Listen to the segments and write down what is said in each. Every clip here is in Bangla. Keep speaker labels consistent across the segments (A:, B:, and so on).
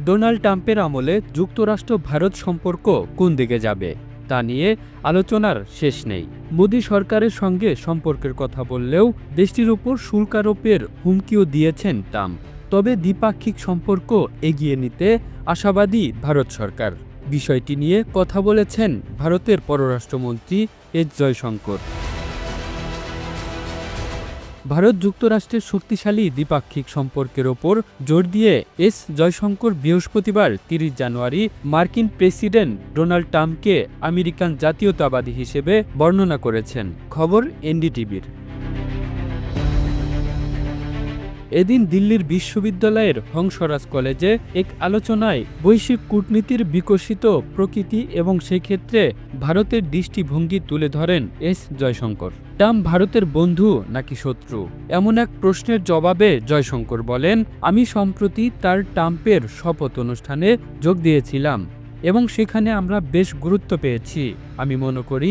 A: ডোনাল্ড ট্রাম্পের আমলে যুক্তরাষ্ট্র ভারত সম্পর্ক কোন দিকে যাবে তা নিয়ে আলোচনার শেষ নেই। মোদি সরকারের সঙ্গে সম্পর্কের কথা বললেও দেশটির উপর শুল্ক আরোপের হুমকিও দিয়েছেন ট্রাম্প। তবে দ্বিপাক্ষিক সম্পর্ক এগিয়ে নিতে আশাবাদী ভারত সরকার। বিষয়টি নিয়ে কথা বলেছেন ভারতের পররাষ্ট্রমন্ত্রী এস জয়শঙ্কর। ভারত যুক্তরাষ্ট্রের শক্তিশালী দ্বিপাক্ষিক সম্পর্কের ওপর জোর দিয়ে এস জয়শঙ্কর বৃহস্পতিবার ৩০ জানুয়ারি মার্কিন প্রেসিডেন্ট ডোনাল্ড ট্রাম্পকে আমেরিকান জাতীয়তাবাদী হিসেবে বর্ণনা করেছেন। খবর এনডিটিভির। এদিন দিল্লির বিশ্ববিদ্যালয়ের হংসরাজ কলেজে এক আলোচনায় বৈশ্বিক কূটনীতির বিকশিত প্রকৃতি এবং সেক্ষেত্রে ভারতের দৃষ্টিভঙ্গি তুলে ধরেন এস জয়শঙ্কর। ট্রাম্প ভারতের বন্ধু নাকি শত্রু, এমন এক প্রশ্নের জবাবে জয়শঙ্কর বলেন, আমি সম্প্রতি তার ট্রাম্পের শপথ অনুষ্ঠানে যোগ দিয়েছিলাম এবং সেখানে আমরা বেশ গুরুত্ব পেয়েছি। আমি মনে করি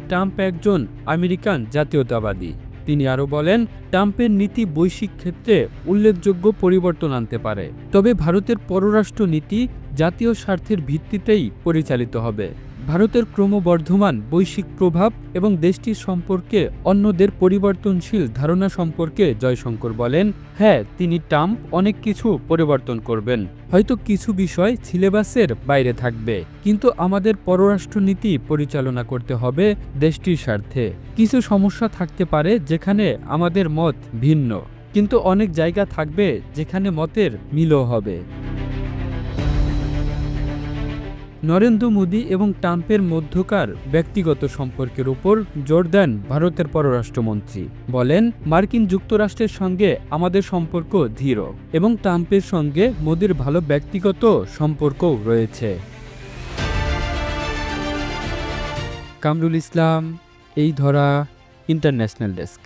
A: ট্রাম্প একজন আমেরিকান জাতীয়তাবাদী। তিনি আরও বলেন, ট্রাম্পের নীতি বৈশ্বিক ক্ষেত্রে উল্লেখযোগ্য পরিবর্তন আনতে পারে, তবে ভারতের পররাষ্ট্র নীতি জাতীয় স্বার্থের ভিত্তিতেই পরিচালিত হবে। ভারতের ক্রমবর্ধমান বৈশ্বিক প্রভাব এবং দেশটির সম্পর্কে অন্যদের পরিবর্তনশীল ধারণা সম্পর্কে জয়শঙ্কর বলেন, হ্যাঁ, ট্রাম্প অনেক কিছু পরিবর্তন করবেন, হয়তো কিছু বিষয় সিলেবাসের বাইরে থাকবে, কিন্তু আমাদের পররাষ্ট্রনীতি পরিচালনা করতে হবে দেশটির স্বার্থে। কিছু সমস্যা থাকতে পারে যেখানে আমাদের মত ভিন্ন, কিন্তু অনেক জায়গা থাকবে যেখানে মতের মিলও হবে। নরেন্দ্র মোদি এবং ট্রাম্পের মধ্যকার ব্যক্তিগত সম্পর্কের উপর জোর দেন ভারতের পররাষ্ট্রমন্ত্রী। বলেন, মার্কিন যুক্তরাষ্ট্রের সঙ্গে আমাদের সম্পর্ক দৃঢ় এবং ট্রাম্পের সঙ্গে মোদির ভালো ব্যক্তিগত সম্পর্কও রয়েছে। কামরুল ইসলাম, এই ধরা, ইন্টারন্যাশনাল ডেস্ক।